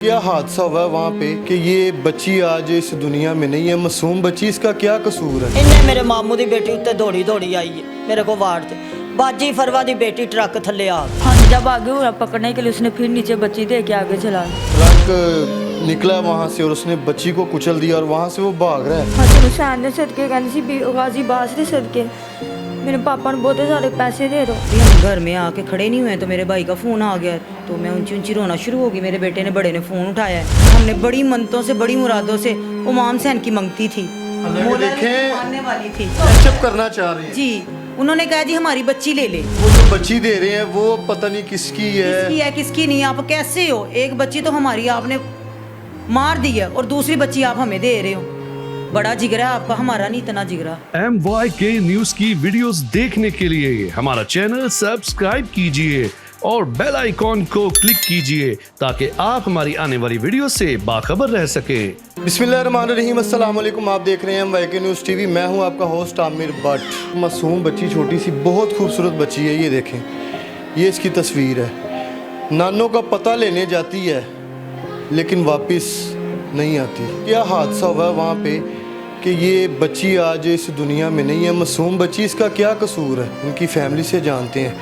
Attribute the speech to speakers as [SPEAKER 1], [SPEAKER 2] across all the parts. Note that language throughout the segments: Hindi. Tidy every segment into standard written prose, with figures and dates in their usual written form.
[SPEAKER 1] क्या हादसा हुआ वहाँ पे कि ये बच्ची आज इस दुनिया में नहीं है, मासूम बच्ची, इसका क्या कसूर है?
[SPEAKER 2] इन्हें मेरे मामू की बेटी उत्ते दौड़ी दौड़ी आई है मेरे को वार्ड से। बाजी फरवा की बेटी ट्रक थले आ गई।
[SPEAKER 3] हाँ, जब आगे हुआ पकड़ने के लिए उसने फिर नीचे बच्ची दे के आगे चला।
[SPEAKER 1] ट्रक निकला वहाँ से और उसने बच्ची को कुचल दिया और वहाँ से वो भाग रहा है।
[SPEAKER 3] हाँ, हुसैन ने सदके कहती सी गाजी बास ने सदके मेरे पापा ने बहुत सारे पैसे दे दो।
[SPEAKER 4] हम घर में आके खड़े नहीं हुए तो मेरे भाई का फ़ोन आ गया तो मैं ऊंची ऊंची रोना शुरू हो गई। मेरे बेटे ने बड़े ने फ़ोन उठाया। हमने बड़ी मन्नतों से बड़ी मुरादों से उमाम सैन की मंगती थी, मानने वाली थी,
[SPEAKER 1] एक्सेप्ट करना चाह रहे हैं
[SPEAKER 4] जी। उन्होंने कहा जी हमारी बच्ची ले ले।
[SPEAKER 1] वो जो बच्ची दे रहे हैं वो पता नहीं किसकी है,
[SPEAKER 4] किसकी है किसकी नहीं, आप कैसे हो? एक बच्ची तो हमारी आपने मार दी है और दूसरी बच्ची आप हमें दे रहे हो। बड़ा जिगरा है आपका, हमारा नहीं इतना जिगरा।
[SPEAKER 5] MYK न्यूज की वीडियोस देखने के लिए हमारा चैनल सब्सक्राइब कीजिए और बेल आइकॉन को क्लिक कीजिए ताकि आप हमारी आने वाली वीडियो से बाखबर रह सके।
[SPEAKER 1] बिस्मिल्लाहिर्रहमानिर्रहीम, अस्सलाम वालेकुम। आप देख रहे हैं MYK न्यूज़ टीवी। मैं हूं आपका होस्ट आमिर भट्ट। मासूम बच्ची, छोटी सी बहुत खूबसूरत बच्ची है। ये देखें, ये इसकी तस्वीर है। नानों का पता लेने जाती है लेकिन वापस नहीं आती। क्या हादसा हुआ है वहाँ पे कि ये बच्ची आज इस दुनिया में नहीं है, मासूम बच्ची, इसका क्या कसूर है? उनकी फैमिली से जानते हैं।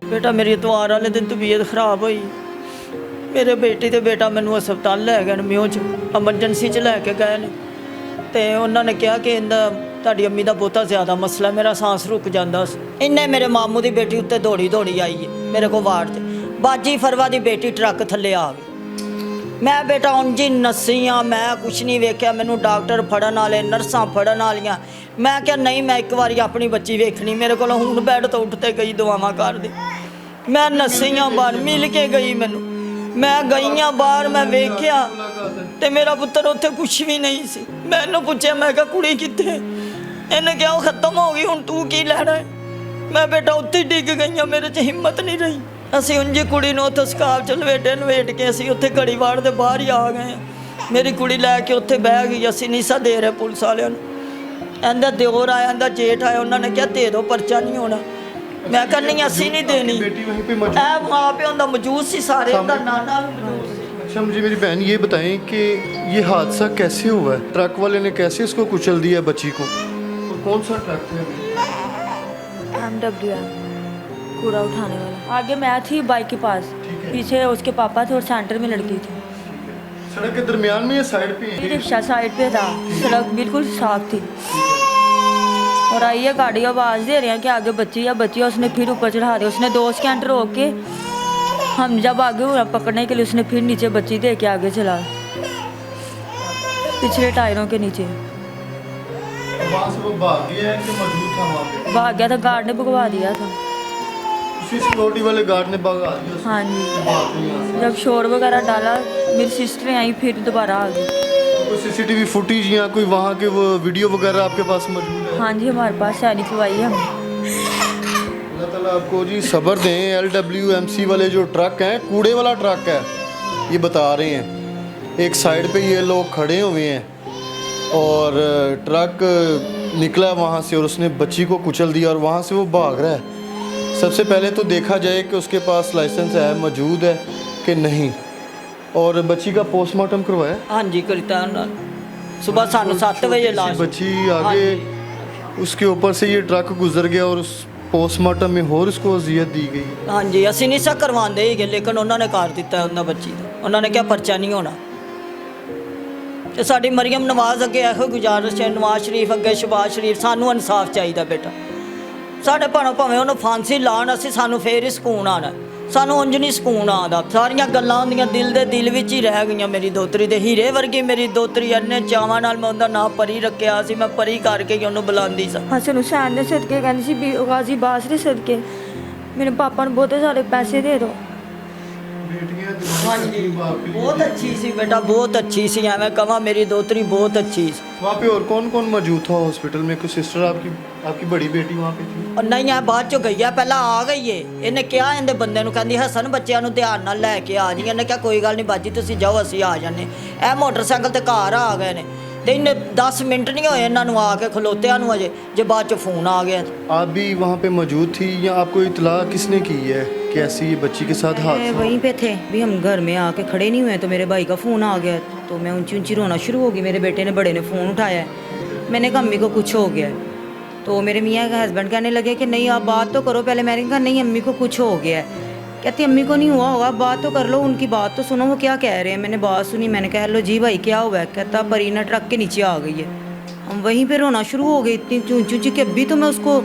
[SPEAKER 2] बेटा मेरी इतवार वाले दिन तबीयत खराब हुई। मेरे बेटी ते बेटा मैनू हस्पताल लै गए म्यूँ च, एमरजेंसी च लैके गए ने। तो उन्होंने कहा कि इनका ਤੁਹਾਡੀ अम्मी का बहुता ज़्यादा मसला, मेरा सांस रुक जाता। इन्हें मेरे मामू की बेटी उत्ते दौड़ी दौड़ी आई है मेरे को वार्ड से। बाजी फरवा की बेटी ट्रक थले आ गई। मैं बेटा उंज ही नस्सी हाँ, मैं कुछ नहीं वेख्या। मैनू डॉक्टर फड़न वाले, नर्सां फड़न वालियां। मैं क्या नहीं, मैं एक बार अपनी बच्ची वेखनी। मेरे को हूँ बैड तो उठते गई दुआवां कर दी। मैं नस्सी हाँ बाहर, मिल के गई मैनू। मैं गई हाँ बाहर, मैं वेख्या तो मेरा पुत्र उत्थे कुछ भी नहीं सी। मैं इन्हूं पूछया, मैं कहा कुड़ी कित्थे? इन्हें क्या खत्म हो गई, हुण तू की लैना है? मैं बेटा उत्थे डिग गई हाँ, मेरे च हिम्मत नहीं रही। असीं उंजी कुड़ी नूं उत्थे सकाल च लवेट के असीं उत्थे घड़ी वाड़ दे बाहर ही आ गए। मेरी कुड़ी लैके उत्थे बह गई। असीं नहीं सा दे रहे पुलिस वालियां नूं। इहदा दिओर आया, इहदा जेठ आया, उन्होंने कहा दे दो, परचा नहीं होना। मैं कहा नहीं असीं नहीं देनी। ऐ मां प्यो दा मौजूद सी, सारे दा नाना भी मौजूद सी।
[SPEAKER 1] अच्छा, मुझे मेरी बहन ये बताएं कि ये हादसा कैसे हुआ है? ट्रक वाले ने कैसे इसको कुचल दिया बच्ची को? और कौन सा ट्रक था?
[SPEAKER 3] MWM कूड़ा उठाने वाला। आगे मैं थी बाइक के पास, पीछे उसके पापा थे और सेंटर में लड़की थी।
[SPEAKER 1] सड़क के दरमियान में या साइड पे?
[SPEAKER 3] रिक्शा साइड पे था, सड़क बिल्कुल साफ थी। और आई है गाड़ी, आवाज़ दे रही है कि आगे बच्ची है, बच्ची है। उसने फिर ऊपर चढ़ा दिया। उसने 2 स्कैंटर होके हम जब आगे हुआ पकड़ने के लिए उसने फिर नीचे बच्ची दे के आगे चला, पिछले टायरों के नीचे।
[SPEAKER 1] वहाँ से वो भाग गया है कि मौजूद था वहाँ पे?
[SPEAKER 3] भाग गया था, गार्ड ने भगवा दिया था।
[SPEAKER 1] उसी सिक्योरिटी वाले गार्ड ने भगा दिया उसको।
[SPEAKER 3] हाँ जी,
[SPEAKER 1] भाग गई यहाँ से।
[SPEAKER 3] जब शोर वगैरह डाला मेरी सिस्टर आई, फिर दोबारा आ गई।
[SPEAKER 1] कोई CCTV फुटेज या कोई वहाँ के वो वीडियो वगैरह आपके पास मौजूद है?
[SPEAKER 3] हाँ जी, हमारे पास है, निकलवाई है हमने।
[SPEAKER 1] अल्लाह ताला आपको जी सब्र दें। LWMC वाले जो ट्रक हैं, कूड़े वाला ट्रक है, ये बता रहे हैं। एक साइड पे ये लोग खड़े हुए हैं और ट्रक निकला वहाँ से और उसने बच्ची को कुचल दिया और वहाँ से वो भाग रहा है। सबसे पहले तो देखा जाए कि उसके पास लाइसेंस है, मौजूद है कि नहीं। और बच्ची का पोस्टमार्टम करवाया?
[SPEAKER 2] हाँ जी, करता उन्होंने। सुबह साढ़े 7 बजे लाश।
[SPEAKER 1] बच्ची आगे, उसके ऊपर से ये ट्रक गुजर गया और उस पोस्टमार्टम में और उसको अजियत दी गई।
[SPEAKER 2] हाँ जी, असीं नहीं सा करवाते ही, लेकिन उन्होंने कर दिता है उन्होंने बच्ची का। उन्होंने क्या परचा नहीं होना। तो साडी मरियम नवाज अगे ਇਹੋ गुजारिश है, नवाज शरीफ अगे, शहबाज शरीफ, सानू इंसाफ चाहिए बेटा। साढ़े भावें उन्होंने फांसी लाण, असीं सानू फिर ही सकून आना। सानू उंज नहीं सकून आता। सारियां गल्लां उन्दियां दिल दे दिल विच ही रह गईयां। मेरी दोतरी ते हीरे वर्गी मेरी दोतरी, अन्ने चावां नाल मैं उहदा नाम परी रखिया सी। मैं परी करके ही उहनूं बुलांदी सा।
[SPEAKER 3] हसन हुसैन ने सदके कहती सी गाजी बास ने सदके मेरे पापा ने बहुत सारे पैसे दे दो।
[SPEAKER 1] बेटियां
[SPEAKER 2] हाँ जी बहुत अच्छी सी बेटा, बहुत अच्छी सी है। मैं कहा मेरी दोतरी बहुत अच्छी सी।
[SPEAKER 1] वहाँ पे और कौन कौन मौजूद था हॉस्पिटल में? कोई सिस्टर आपकी बड़ी बेटी वहाँ पे थी?
[SPEAKER 2] और नहीं है बाद चो गई है, पहला आ गई है। इन्हें क्या इन्हें बंदे ਨੂੰ ਕਹਿੰਦੀ ਹਸਨ ਬੱਚਿਆਂ ਨੂੰ ਧਿਆਨ ਨਾਲ ਲੈ ਕੇ ਆ ਜੀ। ਇਹਨੇ ਕਿਹਾ ਕੋਈ ਗੱਲ ਨਹੀਂ ਬਾਜੀ ਤੁਸੀਂ ਜਾਓ ਅਸੀਂ ਆ ਜਾਂਦੇ। ਇਹ ਮੋਟਰਸਾਈਕਲ ਤੇ ਘਰ ਆ ਗਏ ਨੇ ਤੇ ਇਹਨੇ 10 ਮਿੰਟ ਨਹੀਂ ਹੋਏ ਇਹਨਾਂ ਨੂੰ ਆ ਕੇ ਖਲੋਤਿਆਂ ਨੂੰ ਅਜੇ, ਜੇ ਬਾਅਦ ਚ ਫੋਨ ਆ ਗਿਆ।
[SPEAKER 1] आप भी वहाँ पे मौजूद थी या आपको इतला किसने की है कि ऐसी ये बच्ची के साथ
[SPEAKER 4] मैं
[SPEAKER 1] हादसा?
[SPEAKER 4] वहीं पे थे भी, हम घर में आके खड़े नहीं हुए तो मेरे भाई का फ़ोन आ गया, तो मैं ऊंची ऊंची रोना शुरू हो गई। मेरे बेटे ने बड़े ने फ़ोन उठाया है, मैंने कहा अम्मी को कुछ हो गया है। तो मेरे मियाँ का हस्बैंड कहने लगे कि नहीं आप बात तो करो पहले। मैंने कहा नहीं अम्मी को कुछ हो गया है। कहती अम्मी को नहीं हुआ होगा, बात तो कर लो, उनकी बात तो सुनो वो क्या कह रहे हैं। मैंने बात सुनी, मैंने कहा हेलो जी भाई क्या हुआ है? कहता परीना ट्रक के नीचे आ गई है। हम वहीं पे रोना शुरू हो गए इतनी ऊंची ऊंची कि अभी तो मैं उसको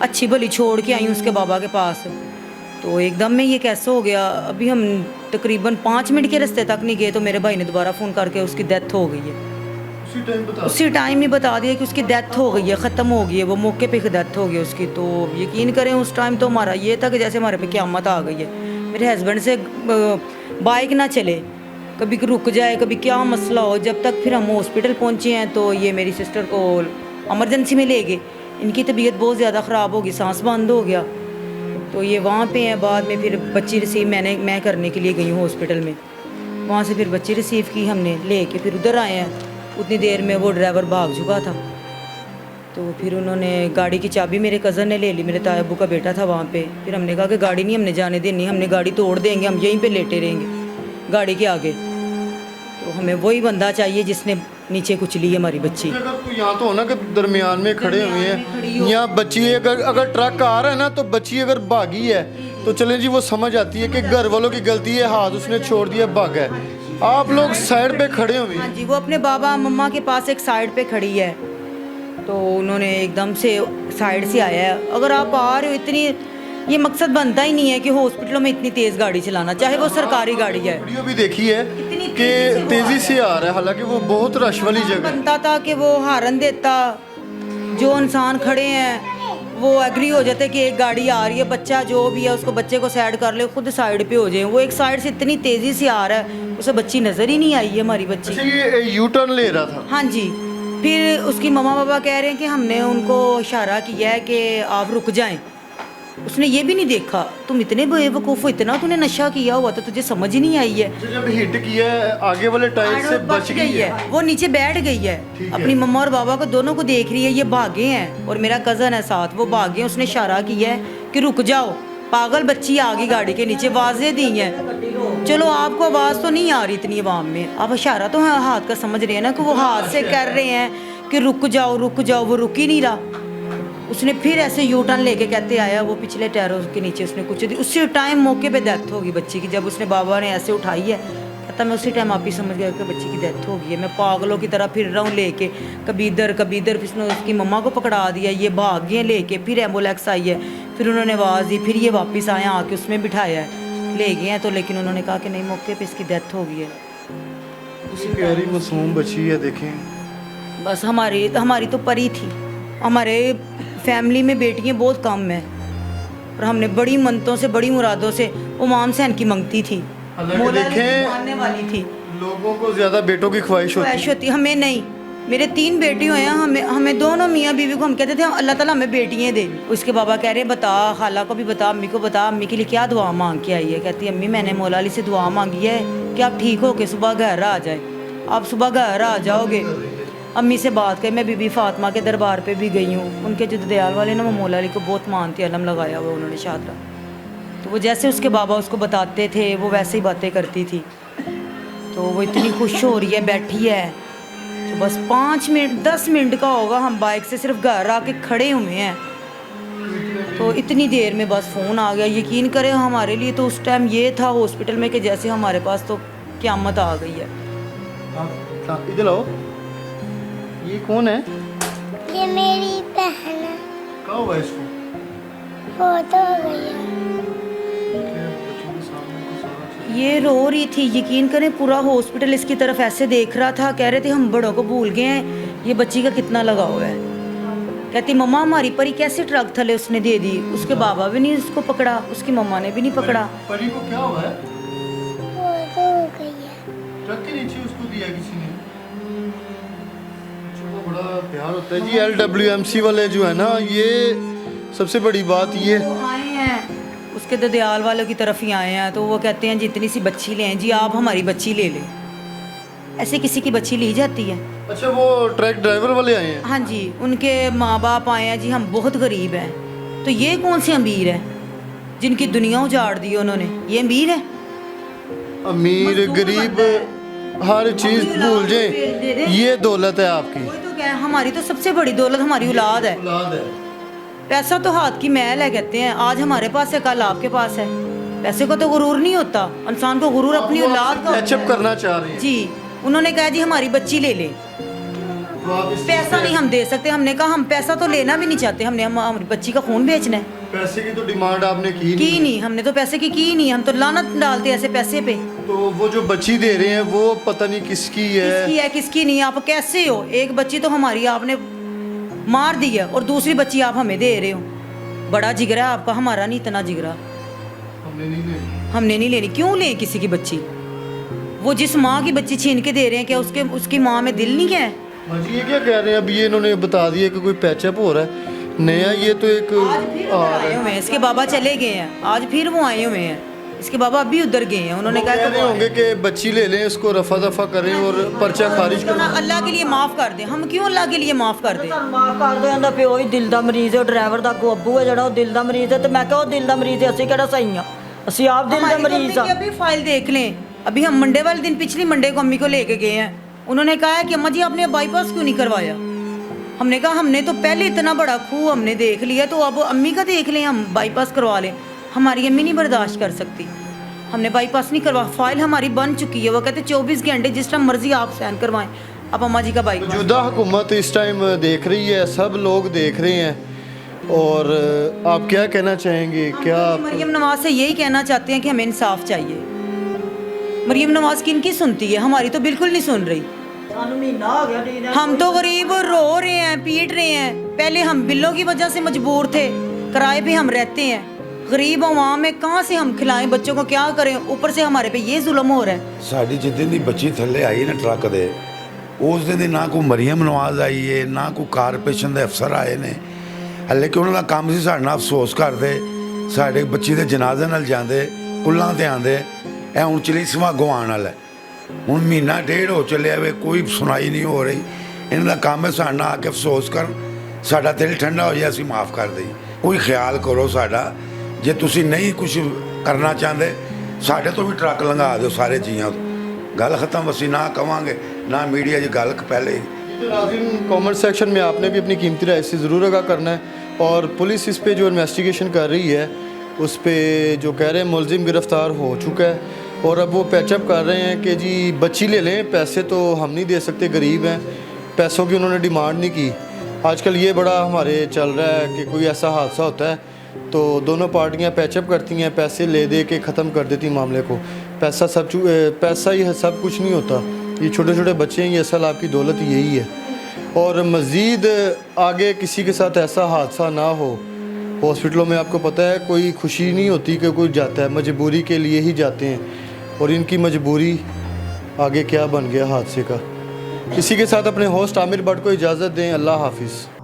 [SPEAKER 4] अच्छी भली छोड़ के आई हूँ उसके बाबा के पास। तो एकदम में ये कैसे हो गया? अभी हम तकरीबन 5 मिनट के रास्ते तक नहीं गए तो मेरे भाई ने दोबारा फ़ोन करके उसकी डेथ हो गई है। उसी टाइम ही बता दिया कि उसकी डेथ हो गई है, ख़त्म हो गई है, वो मौके पे डेथ हो गई उसकी। तो यकीन करें उस टाइम तो हमारा ये था कि जैसे हमारे पे क़यामत आ गई है। मेरे हस्बैंड से बाइक ना चले, कभी रुक जाए, कभी क्या मसला हो। जब तक फिर हम हॉस्पिटल पहुँचे हैं तो ये मेरी सिस्टर को एमरजेंसी में ले गए। इनकी तबीयत बहुत ज़्यादा ख़राब होगी, सांस बंद हो गया। तो ये वहाँ पे हैं। बाद में फिर बच्ची रिसीव मैं करने के लिए गई हूँ हॉस्पिटल में। वहाँ से फिर बच्ची रिसीव की हमने, ले के फिर उधर आए हैं। उतनी देर में वो ड्राइवर भाग चुका था। तो फिर उन्होंने गाड़ी की चाबी मेरे कज़न ने ले ली, मेरे ताया अब्बू का बेटा था वहाँ पे। फिर हमने कहा कि गाड़ी नहीं हमने जाने देनी, हमने गाड़ी तोड़ देंगे, हम यहीं पे लेटे रहेंगे गाड़ी के आगे। तो हमें वही बंदा चाहिए जिसने नीचे कुचली है हमारी बच्ची।
[SPEAKER 1] अगर तो यहाँ तो हो ना कि दरमियान में खड़े हुए हैं, यहाँ बच्ची अगर ट्रक आ रहा है ना तो बच्ची अगर भागी है तो चलें जी वो समझ आती है कि घर वालों की गलती है, हाथ उसने छोड़ दिया भागा है। आप लोग साइड पे खड़े हुए
[SPEAKER 4] हाँ
[SPEAKER 1] हैं।
[SPEAKER 4] जी, वो अपने बाबा मम्मा के पास एक साइड पे खड़ी है, तो उन्होंने एकदम से साइड से आया है। अगर आप आ रहे हो इतनी, ये मकसद बनता ही नहीं है कि हॉस्पिटलों में इतनी तेज़ गाड़ी चलाना, चाहे वो सरकारी गाड़ी है।
[SPEAKER 1] वीडियो भी देखी है कि तेजी से आ रहा है, हालांकि वो बहुत रश वाली जगह है।
[SPEAKER 4] बनता था कि वो हारन देता, जो इंसान खड़े हैं वो एग्री हो जाते कि एक गाड़ी आ रही है, बच्चा जो भी है उसको बच्चे को साइड कर ले, खुद साइड पे हो जाए। वो एक साइड से इतनी तेज़ी से आ रहा है, उसे बच्ची नज़र ही नहीं आई है हमारी बच्ची।
[SPEAKER 1] अच्छा ये यू टर्न ले रहा था?
[SPEAKER 4] हाँ जी। फिर उसकी मम्मा पापा कह रहे हैं कि हमने उनको इशारा किया है कि आप रुक जाएं। उसने ये भी नहीं देखा। तुम इतने बेवकूफ़ हो, इतना तूने नशा किया हुआ तो तुझे समझ ही नहीं आई है।
[SPEAKER 1] जब हिट किया है आगे वाले टायर से बच गई है।
[SPEAKER 4] वो नीचे बैठ गई है, अपनी मम्मा और बाबा को दोनों को देख रही है। ये भागे हैं और मेरा कज़न है साथ, वो भागे हैं। उसने इशारा किया है कि रुक जाओ, पागल बच्ची आ गई गाड़ी के नीचे, आवाज़ें दी हैं। चलो आपको आवाज़ तो नहीं आ रही इतनी आवाम में, आप इशारा तो हाथ का समझ रहे हैं ना कि वो हाथ से कर रहे हैं कि रुक जाओ रुक जाओ। वो रुक ही नहीं रहा। उसने फिर ऐसे यू टर्न लेके कहते आया, वो पिछले टायरों के नीचे उसने कुछ दी। उसी टाइम मौके पे डेथ होगी बच्ची की। जब उसने बाबा ने ऐसे उठाई है, कहता मैं उसी टाइम आप ही समझ गया कि बच्ची की डेथ हो गई है। मैं पागलों की तरह फिर रहा हूँ लेके, कभी इधर कभी इधर। फिर उसने उसकी मम्मा को पकड़ा दिया, ये भाग गए लेके। फिर एम्बुलेंस आई है, फिर उन्होंने आवाज़ दी, फिर ये वापस आए, आके उसमें बिठाया है, ले गए हैं। तो लेकिन उन्होंने कहा कि नहीं मौके पर इसकी डेथ हो गई है।
[SPEAKER 1] उसी प्यारी मासूम बच्ची है, देखें।
[SPEAKER 4] बस हमारी तो परी थी। हमारे फैमिली में बेटियां बहुत कम हैं और हमने बड़ी मन्नतों से बड़ी मुरादों से उमाम से इनकी मंगती थी।
[SPEAKER 1] देखें
[SPEAKER 4] मानने वाली थी।
[SPEAKER 1] लोगों को ज़्यादा बेटों की ख्वाहिश होती है,
[SPEAKER 4] हमें नहीं। मेरे 3 बेटी हुए हैं, हमें दोनों मियाँ बीवी को हम कहते थे अल्लाह ताला हमें बेटियाँ दे। उसके बाबा कह रहे बता, खाला को भी बता, अम्मी को बता, अम्मी के लिए क्या दुआ मांग के आई है। कहती अम्मी मैंने मौला अली से दुआ मांगी है कि आप ठीक हो के सुबह घर आ जाए। आप सुबह घर आ जाओगे। अम्मी से बात करी, मैं बीबी फातिमा के दरबार पे भी गई हूँ। उनके जो दयाल वाले ना वो मौला अली को बहुत मानते, अलम लगाया हुआ उन्होंने शादरा। तो वो जैसे उसके बाबा उसको बताते थे वो वैसे ही बातें करती थी। तो वो इतनी खुश हो रही है, बैठी है। तो बस 5 मिनट 10 मिनट का होगा, हम बाइक से सिर्फ घर आके खड़े हुए हैं। तो इतनी देर में बस फ़ोन आ गया। यकीन करें हमारे लिए तो उस टाइम ये था हॉस्पिटल में कि जैसे हमारे पास तो क़यामत आ गई है।
[SPEAKER 1] इधर आओ। ये कौन है?
[SPEAKER 6] ये मेरी बहन है।
[SPEAKER 1] क्या हुआ इसको?
[SPEAKER 6] फोटो हो गई है।
[SPEAKER 4] ये रो रही थी। यकीन करें पूरा हॉस्पिटल इसकी तरफ ऐसे देख रहा था। कह रहे थे हम बड़ों को भूल गए हैं, ये बच्ची का कितना लगाव है। कहती मम्मा हमारी परी कैसे ट्रक थले उसने दे दी। उसके बाबा भी नहीं उसको पकड़ा, उसकी मम्मा ने भी नहीं पकड़ा।
[SPEAKER 1] परी को क्या हुआ है? ट्रक के नीचे उसको दिया किसी ने। चलो बड़ा प्यार होता है जी। LWMC वाले जो है ना, ये सबसे बड़ी बात ये
[SPEAKER 4] वो आए हैं उसके ददयाल वालों की तरफ ही आए हैं, तो वो कहते हैं जितनी सी बच्ची लें जी, आप हमारी बच्ची ले लें। ऐसे किसी की बच्ची ली जाती है?
[SPEAKER 1] अच्छा, वो ट्रक ड्राइवर वाले आए हैं?
[SPEAKER 4] हाँ जी, उनके माँ बाप आए हैं जी, हम बहुत गरीब हैं। तो ये कौन से अमीर है जिनकी दुनिया उजाड़ दी उन्होंने? ये अमीर है?
[SPEAKER 1] अमीर
[SPEAKER 4] मजदूर
[SPEAKER 1] गरीब
[SPEAKER 4] बनता है।
[SPEAKER 1] हर चीज
[SPEAKER 4] अपनी
[SPEAKER 1] भूल
[SPEAKER 4] औलाद
[SPEAKER 1] जाए,
[SPEAKER 4] को दे दे।
[SPEAKER 1] ये दौलत है आपकी।
[SPEAKER 4] कोई तो क्या, हमारी तो सबसे बड़ी दौलत हमारी औलाद है।
[SPEAKER 1] औलाद है।
[SPEAKER 4] पैसा तो हाथ की मैल है कहते हैं, आज हमारे पास है कल आपके पास है। पैसे को तो गुरूर नहीं होता, इंसान को गुरूर अपनी औलाद का
[SPEAKER 1] कैचअप करना चाह रहे हैं
[SPEAKER 4] जी। उन्होंने कहा जी हमारी बच्ची ले ले,
[SPEAKER 1] तो आप इस चीज़
[SPEAKER 4] पैसा
[SPEAKER 1] पे-
[SPEAKER 4] नहीं हम दे सकते। हमने कहा हम पैसा तो लेना भी नहीं चाहते, हमने हमारी बच्ची का खून बेचना है।
[SPEAKER 1] पैसे की तो डिमांड आपने की
[SPEAKER 4] की नहीं, हमने तो पैसे की नहीं, हम तो लानत डालते ऐसे पैसे पे।
[SPEAKER 1] तो वो जो बच्ची दे रहे हैं वो पता नहीं किसकी है।
[SPEAKER 4] किसकी है किसकी नहीं, आप कैसे हो? एक बच्ची तो हमारी आपने मार दी है और दूसरी बच्ची आप हमें दे रहे हो। बड़ा जिगरा है आपका, हमारा नहीं इतना जिगरा।
[SPEAKER 1] हमने नहीं लेनी।
[SPEAKER 4] हमने नहीं लेनी। क्यों लें किसी की बच्ची? वो जिस माँ की बच्ची छीन के दे रहे हैं, क्या उसकी माँ में दिल नहीं है?
[SPEAKER 1] हाँ जी, ये क्या कह रहे हैं? अब ये इन्होंने बता दिया कि कोई पैचअप हो रहा है नया। ये तो एक
[SPEAKER 4] आज फिर
[SPEAKER 1] आ
[SPEAKER 4] उधर
[SPEAKER 1] रहा
[SPEAKER 4] आए
[SPEAKER 1] है।
[SPEAKER 4] हुए हैं, इसके बाबा चले गए हैं, आज फिर वो आए हुए हैं। इसके बाबा अभी उधर गए हैं, उन्होंने
[SPEAKER 1] वो
[SPEAKER 4] कहा
[SPEAKER 1] कह
[SPEAKER 4] कि
[SPEAKER 1] रहे होंगे कि बच्ची ले लें, इसको रफा दफा करें और पर्चा खारिज
[SPEAKER 4] ना,
[SPEAKER 1] करें।
[SPEAKER 4] अल्लाह के लिए माफ़ कर दे। हम क्यों अल्लाह के लिए माफ़ कर दे?
[SPEAKER 2] ਮਾਫ ਕਰ ਦੇ, ਉਹਦਾ ਪਿਓ ਹੀ ਦਿਲ ਦਾ ਮਰੀਜ਼ ਹੈ, ਡਰਾਈਵਰ ਦਾ ਅੱਬੂ ਹੈ ਜਿਹੜਾ ਉਹ ਦਿਲ ਦਾ ਮਰੀਜ਼ ਹੈ। ਤੇ ਮੈਂ ਕਿਹਾ ਉਹ ਦਿਲ ਦਾ ਮਰੀਜ਼ ਹੈ, ਅਸੀਂ ਕਿਹੜਾ ਸਹੀ ਆ? ਅਸੀਂ ਆਪ ਦਿਲ ਦੇ
[SPEAKER 4] हमारी तो
[SPEAKER 2] ਮਰੀਜ਼
[SPEAKER 4] अम्मी
[SPEAKER 2] ਆ।
[SPEAKER 4] की अभी फाइल देख लें। अभी हम मंडे वाले दिन, पिछली मंडे को अम्मी को लेके गए हैं। उन्होंने कहा है कि अम्मा जी आपने बाईपास क्यों नहीं करवाया? हमने कहा हमने तो पहले इतना बड़ा खूह हमने देख लिया, तो अब अम्मी का देख लें, हम बाईपास करवा लें। हमारी अम्मी नहीं बर्दाश्त कर सकती, हमने बाईपास नहीं करवा। फाइल हमारी बन चुकी है। वो कहते 24 घंटे जिस टाइम मर्जी आप साइन करवाएं। अब अम्मा जी का बाईपास
[SPEAKER 1] मौजूदा हुकूमत इस टाइम देख रही है, सब लोग देख रहे हैं। और आप क्या कहना चाहेंगे? क्या आप
[SPEAKER 4] मरियम नवाज से यही कहना चाहते हैं कि हमें इंसाफ चाहिए। मरियम नवाज किनकी सुनती है? हमारी तो बिल्कुल नहीं सुन रही।
[SPEAKER 2] ਸਾਨੂੰ ਮਹੀਨਾ ਹੋ ਗਿਆ ਨਹੀਂ ਨਾ।
[SPEAKER 4] हम तो गरीब रो रहे हैं, पीट रहे हैं। पहले हम बिलों की वजह से मजबूर थे, किराए पे हम रहते हैं। गरीब अवाम में कहाँ से हम खिलाएं बच्चों को, क्या करें? ऊपर से हमारे पे ये जुल्म हो रहा है।
[SPEAKER 7] ਸਾਡੀ ਜਿੱਦਣ ਦੀ ਬੱਚੀ ਥੱਲੇ ਆਈ ਨਾ ਟਰੱਕ ਦੇ, ਉਸ ਦਿਨ ਦੀ ਨਾ ਕੋਈ ਮਰੀਮ ਨਵਾਜ਼ ਆਈ ਏ, ਨਾ ਕੋਈ ਕਾਰਪੋਰੇਸ਼ਨ ਦੇ ਅਫਸਰ ਆਏ ਨੇ। ਹਲੇ ਕਿ ਉਹਨਾਂ ਦਾ ਕੰਮ ਸੀ ਸਾਡੇ ਨਾਲ ਅਫਸੋਸ ਕਰਦੇ, ਸਾਡੇ ਬੱਚੀ ਦੇ ਜਨਾਜ਼ੇ ਨਾਲ ਜਾਂਦੇ, ਪੁੱਲਾਂ ਤੇ ਆਂਦੇ। ਇਹ ਹੁਣ ਚਲੀਸਵਾਂ ਗਵਾਉਣ ਵਾਲਾ ਹੈ। ਹੁਣ ਮਹੀਨਾ ਡੇਢ ਹੋ ਚੱਲਿਆ ਵੇ, ਕੋਈ ਸੁਣਾਈ ਨਹੀਂ ਹੋ ਰਹੀ। ਇਹਨਾਂ ਦਾ ਕੰਮ ਹੈ ਸਾਡੇ ਨਾਲ ਆ ਕੇ ਅਫਸੋਸ ਕਰਨ, ਸਾਡਾ ਦਿਲ ਠੰਡਾ ਹੋ ਜਾਏ, ਅਸੀਂ ਮਾਫ ਕਰ ਦਈਏ। ਕੋਈ ਖਿਆਲ ਕਰੋ ਸਾਡਾ। ਜੇ ਤੁਸੀਂ ਨਹੀਂ ਕੁਝ ਕਰਨਾ ਚਾਹੁੰਦੇ, ਸਾਡੇ ਤੋਂ ਵੀ ਟਰੱਕ ਲੰਘਾ ਦਿਓ ਸਾਰੇ ਜੀਆਂ ਤੋਂ। ਗੱਲ ਖਤਮ। ਅਸੀਂ ਨਾ ਕਵਾਂਗੇ ना मीडिया जी गल पहले ही।
[SPEAKER 1] तो नाज़रीन, कमेंट सेक्शन में आपने भी अपनी कीमती राय से ज़रूर आगाह करना है। और पुलिस इस पे जो इन्वेस्टिगेशन कर रही है, उस पे जो कह रहे हैं मुलजिम गिरफ़्तार हो चुका है। और अब वो पैचअप कर रहे हैं कि जी बच्ची ले लें, पैसे तो हम नहीं दे सकते, गरीब हैं। पैसों की उन्होंने डिमांड नहीं की। आजकल ये बड़ा हमारे चल रहा है कि कोई ऐसा हादसा होता है तो दोनों पार्टियां पैचअप करती हैं, पैसे ले दे के ख़त्म कर देती मामले को। पैसा ही सब कुछ नहीं होता। ये छोटे छोटे बच्चे हैं, ये असल आपकी दौलत यही है। और मज़ीद आगे किसी के साथ ऐसा हादसा ना हो। हॉस्पिटलों में आपको पता है कोई खुशी नहीं होती कि कोई जाता है, मजबूरी के लिए ही जाते हैं। और इनकी मजबूरी आगे क्या बन गया हादसे का। इसी के साथ अपने होस्ट आमिर भट्ट को इजाज़त दें। अल्लाह हाफिज़।